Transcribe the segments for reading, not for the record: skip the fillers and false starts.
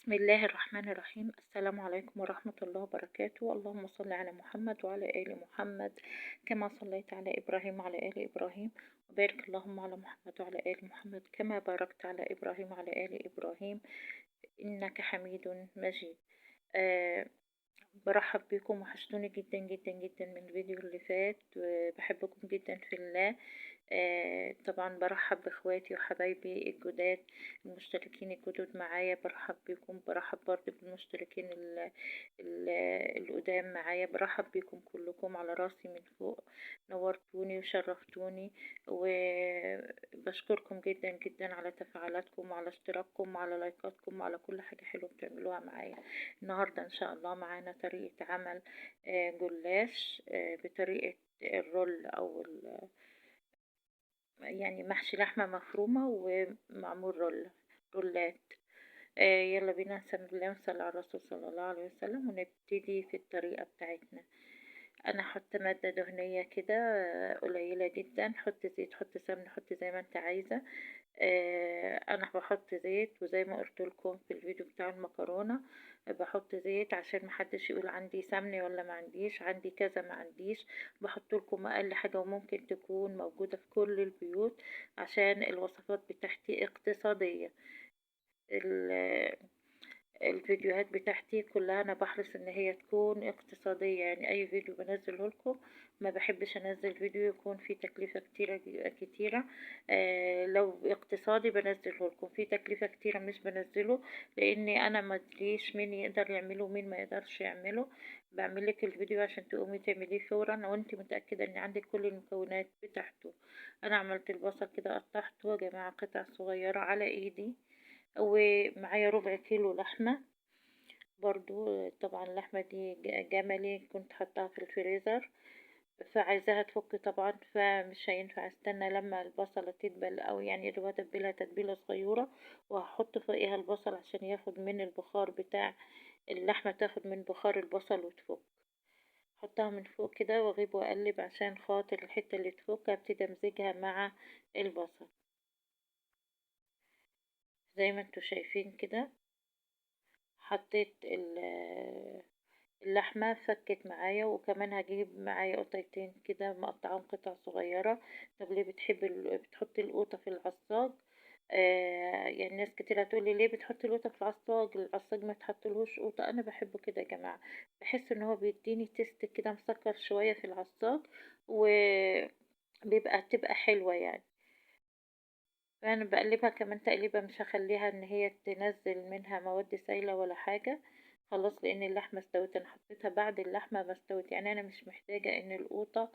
بسم الله الرحمن الرحيم. السلام عليكم ورحمة الله وبركاته. اللهم صل على محمد وعلى آل محمد كما صليت على إبراهيم وعلى آل إبراهيم، وبارك اللهم على محمد وعلى آل محمد كما باركت على إبراهيم وعلى آل إبراهيم إنك حميد مجيد. آه، برحب بكم، وحشتوني جدا جدا جدا من الفيديو اللي فات، وبحبكم جدا في الله. طبعا برحب باخواتي وحبايبي الجداد، المشتركين الجدد معايا برحب بكم، برحب برضه بالمشتركين ال- القدام معايا، برحب بكم كلكم على راسي من فوق. نورتوني وشرفتوني، وبشكركم جدا جدا على تفاعلاتكم وعلى اشتراككم وعلى لايكاتكم وعلى كل حاجة حلوة بتعملوها معايا. النهاردة إن شاء الله معانا طريقة عمل جلاش بطريقة الرول يعني محشي لحمة مفرومة ومعمول رولات. يلا بينا نسمي الله ونصلي على الرسول صلى الله عليه وسلم ونبتدي في الطريقة بتاعتنا. انا احط مادة دهنية كده قليلة جدا، حط زيت، حط سمنة، حط زي ما انت عايزة. انا بحط زيت، وزي ما قلت لكم في الفيديو بتاع المكرونة بحط زيت عشان محدش يقول عندي سمنة ولا ما عنديش، عندي كذا ما عنديش. بحط لكم اقل حاجة وممكن تكون موجودة في كل البيوت، عشان الوصفات بتاعتي اقتصادية. الفيديوهات بتاعتي كلها انا بحرص ان هي تكون اقتصادية، يعني اي فيديو بنزله لكم ما بحبش انزل فيديو يكون فيه تكلفة كتيرة كتيرة. لو اقتصادي بنزله لكم، في تكلفة كتيرة مش بنزله، لاني انا ما ادريش مين يقدر يعمله ومين ما يقدرش يعمله. بعمل لك الفيديو عشان تقومي تعمليه فورا وانت متأكدة ان عندك كل المكونات بتاعته. انا عملت البصل كده، قطعته يا جماعة قطع صغيرة على ايدي، ومعايا ربع كيلو لحمة برضو. طبعا اللحمة دي جملي، كنت حطاها في الفريزر، فعايزاها تفك طبعا، فمش هينفع استنى لما البصلة تدبل، او يعني يدوب اتبلها تتبيلة صغيرة، وهحط فوقيها البصل عشان ياخد من البخار بتاع اللحمة، تاخد من بخار البصل وتفك. احطها من فوق كده واغيب واقلب عشان خاطر الحتة اللي تفك ابتدي امزجها مع البصل زي ما انتوا شايفين كده. حطيت اللحمة فكت معايا، وكمان هجيب معايا قطعتين كده مقطعهم قطع صغيرة. طب ليه بتحطي القوطة في العصاج؟ يعني ناس كتير هتقولي ليه بتحطي القوطة في العصاج، العصاج ما تحطلهوش قوطة. انا بحبه كده يا جماعة، بحس ان هو بيديني تيست كده مسكر شوية في العصاج، تبقى حلوة يعني. فانا بقلبها كمان تقليبة، مش هخليها ان هي تنزل منها مواد سايلة ولا حاجة خلاص، لان اللحمة استوت. انا حطيتها بعد اللحمة ما استوت، يعني انا مش محتاجة ان القوطة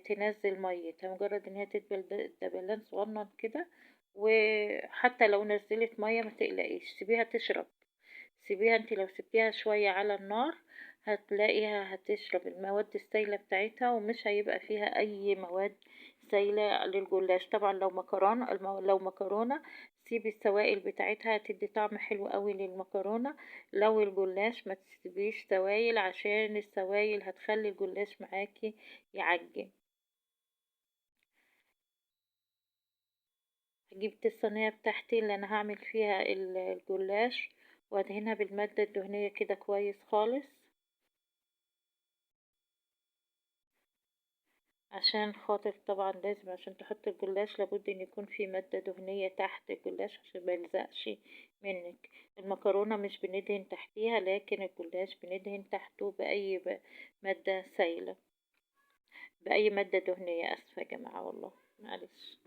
تنزل ميتها، مجرد ان هي تدبل دبلان صغنن كده. وحتى لو نزلت مية ما تقلقيش، سيبيها تشرب. سيبيها، انت لو سبتيها شوية على النار هتلاقيها هتشرب المواد السائلة بتاعتها، ومش هيبقى فيها اي مواد سايلة للجلاش. طبعا لو مكرونة سيبي السوائل بتاعتها، هتدي طعم حلو قوي للمكرونة. لو الجلاش ما تسيبيش سوائل، عشان السوائل هتخلي الجلاش معاكي يعجن. جبت الصينية بتاعتي اللي انا هعمل فيها الجلاش، وادهنها بالمادة الدهنية كده كويس خالص، عشان خاطر طبعا لازم عشان تحط الجلاش لابد ان يكون في مادة دهنية تحت الجلاش عشان ما يلزقش منك. المكرونة مش بندهن تحتيها، لكن الجلاش بندهن تحته مادة سايلة، بأي مادة دهنية. اسفة يا جماعة والله، معلش.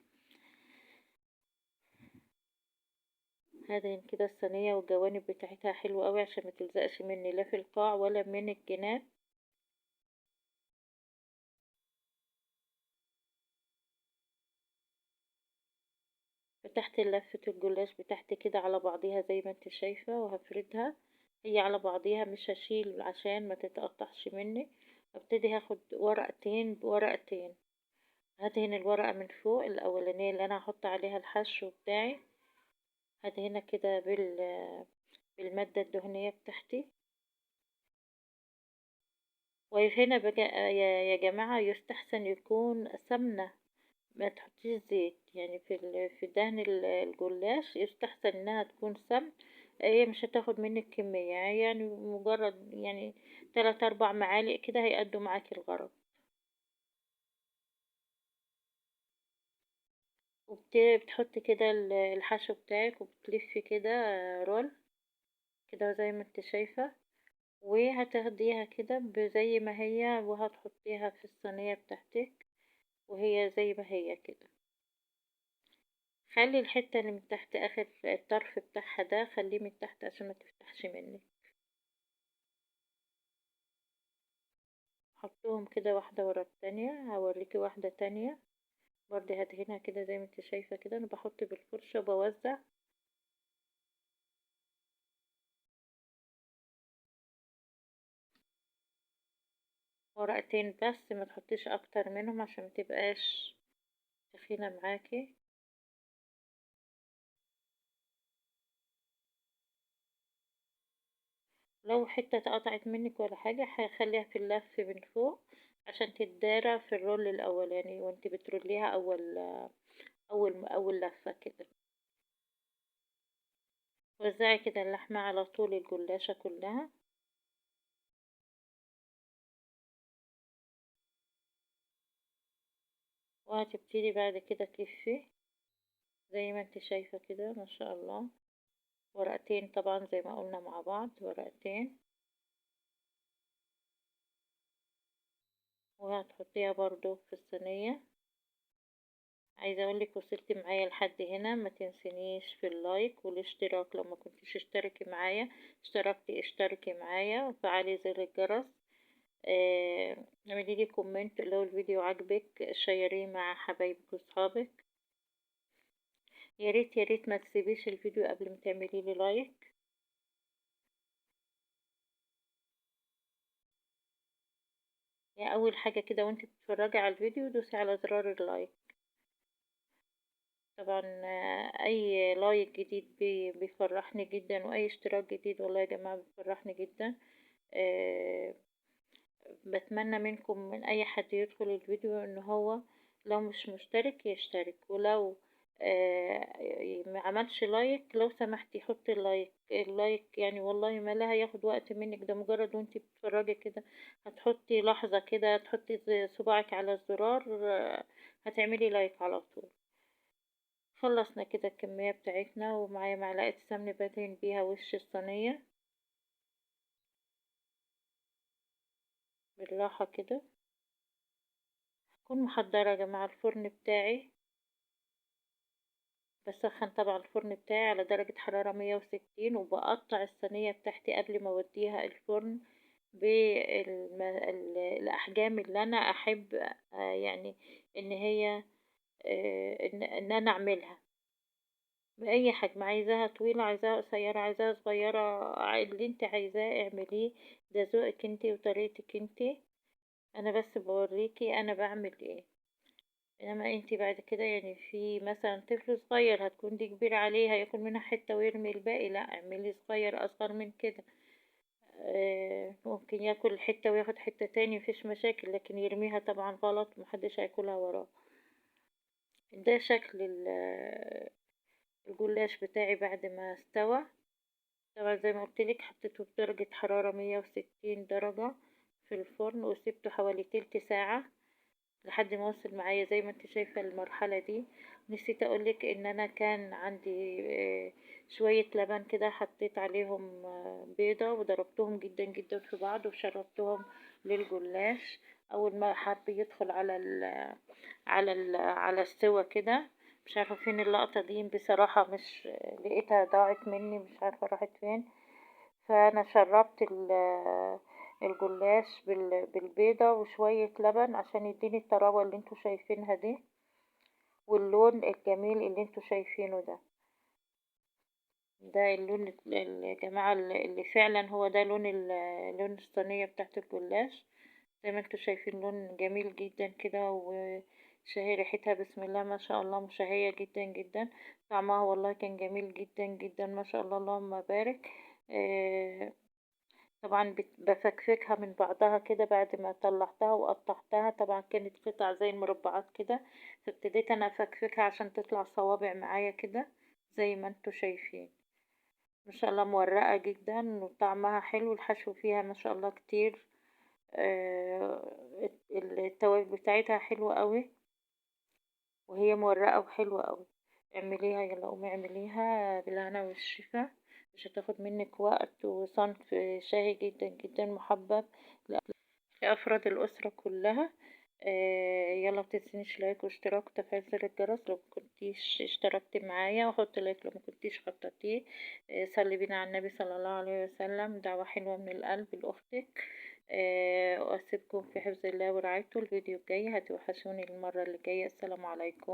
هدهن كده الصينية والجوانب بتاعتها حلوة قوي عشان ما تلزقش مني لا في القاع ولا من الجناب. فتحت لفة الجلاش بتاعتي كده على بعضيها زي ما انت شايفة، وهفردها هي على بعضيها، مش هشيل عشان ما تتقطعش مني. ابتدي هاخد ورقتين بورقتين، هدهن الورقة من فوق الأولانية اللي أنا هحط عليها الحشو بتاعي، هدهنها كده بالمادة الدهنية بتاعتي. وهنا بقى يا جماعة يستحسن يكون سمنة، ما تحطيش زيت، يعني في دهن الجلاش يستحسن انها تكون سمن، هي مش هتاخد منك كمية، يعني مجرد يعني 3 4 معالق كده هيأدوا معاكي الغرض. وبتحطي كده الحشو بتاعك وبتلفي كده رول كده زي ما انت شايفة، وهتاخديها كده زي ما هي وهتحطيها في الصينية بتاعتك وهي زي ما هي كده. خلي الحتة اللي من تحت اخر الطرف بتاعها ده خليه من تحت عشان ما تفتحش منك. حطوهم كده واحدة ورا التانية. هوريكي واحدة تانية برضه هدهنها كده زي ما انت شايفة كده. انا بحط بالفرشة وبوزع. ورقتين بس، ما تحطيش اكتر منهم عشان ما تبقاش تخينة معاكي. لو حتة اتقطعت منك ولا حاجة هخليها في اللف من فوق عشان تتدارى في الرول الاولاني وانت بتروليها اول لفة كده. وزعي كده اللحمة على طول الجلاشة كلها. وهتبتدي بعد كده تلفي زي ما انت شايفة كده ما شاء الله. ورقتين طبعا زي ما قلنا مع بعض، ورقتين. وهتحطيها برضو في الصينية. عايزة اقولك وصلت معايا لحد هنا، ما تنسينيش في اللايك والاشتراك لو ما كنتش اشتركي معايا. اشتركي معايا وفعلي زر الجرس. اعملي لي كومنت لو الفيديو عجبك، شيريه مع حبايبك واصحابك. يا ريت يا ريت ما تسيبيش الفيديو قبل ما تعملي لي لايك. يعني اول حاجة كده وانت بتتفرجي على الفيديو دوسي على زرار اللايك. طبعا اي لايك جديد بيفرحني جدا، واي اشتراك جديد والله يا جماعة بيفرحني جدا. آه، بتمنى منكم من اي حد يدخل الفيديو ان هو لو مش مشترك يشترك، ولو ما عملش لايك لو سمحتي حطي اللايك. اللايك يعني والله ما لها ياخد وقت منك، ده مجرد وانتي بتتفرجي كده هتحطي لحظة كده، تحطي صباعك على الزرار هتعملي لايك على طول. خلصنا كده الكمية بتاعتنا، ومعايا معلقة سمن بدهن بيها وش الصينية بالراحة كده. هكون محضرة يا جماعة الفرن بتاعي. بسخن طبعا الفرن بتاعي على درجة حرارة 160، وبقطع الصينية بتاعتي قبل ما اوديها الفرن بالأحجام اللي أنا أحب يعني إن هي إن أنا أعملها بأي حجم. عايزاها طويلة، عايزاها قصيرة، عايزاها صغيرة، اللي انت عايزاه اعمليه. ده ذوقك انت وطريقتك انت. أنا بس بوريكي أنا بعمل ايه. انما انتي بعد كده يعني في مثلا طفل صغير هتكون دي كبيرة عليه هياكل منها حتة ويرمي الباقي، لا اعملي صغير اصغر من كده. ممكن ياكل حتة وياخد حتة تاني مفيش مشاكل، لكن يرميها طبعا غلط ومحدش هياكلها وراه. ده شكل الجلاش بتاعي بعد ما استوى. طبعا زي ما قلتلك حطيته بدرجة حرارة 160 درجة في الفرن، وسبته حوالي تلت ساعة لحد ما وصل معايا زي ما انت شايفة المرحلة دي. نسيت اقولك ان انا كان عندي شوية لبن كده، حطيت عليهم بيضة وضربتهم جدا جدا في بعض وشربتهم للجلاش. اول ما حب يدخل على السوا كده. مش عارفة فين اللقطة دي بصراحة، مش لقيتها ضاعت مني، مش عارفة راحت فين. فانا شربت الجلاش بالبيضة وشوية لبن عشان يديني الطراوة اللي انتوا شايفينها دي واللون الجميل اللي انتوا شايفينه ده. ده اللون يا جماعة اللي فعلا هو ده لون الصينية بتاعت الجلاش. زي ما انتوا شايفين لون جميل جدا كده، وشهي ريحتها بسم الله ما شاء الله مشهية جدا جدا. طعمها والله كان جميل جدا جدا ما شاء الله اللهم بارك. آه، طبعا بفكفكها من بعضها كده بعد ما طلعتها وقطعتها. طبعا كانت قطع زي المربعات كده، فابتديت انا افكفكها عشان تطلع صوابع معايا كده زي ما انتوا شايفين. ما شاء الله مورقة جدا وطعمها حلو، الحشو فيها ما شاء الله كتير. التوابل بتاعتها حلوة قوي، وهي مورقة وحلوة قوي. اعمليها، يلا قومي اعمليها بالهنا والشفا. مش هتاخد منك وقت، وصنف شهي جدا جدا محبب لأفراد الأسرة كلها. يلا متنسينيش لايك واشتراك وتفعيل زر الجرس لو مكنتيش اشتركتي معايا، وحط لايك لو مكنتيش حطيتيه. صلي بينا على النبي صلى الله عليه وسلم، دعوة حلوة من القلب لأختك. وأسيبكم في حفظ الله ورعايته. الفيديو الجاي هتوحشوني المرة اللي جاية. السلام عليكم.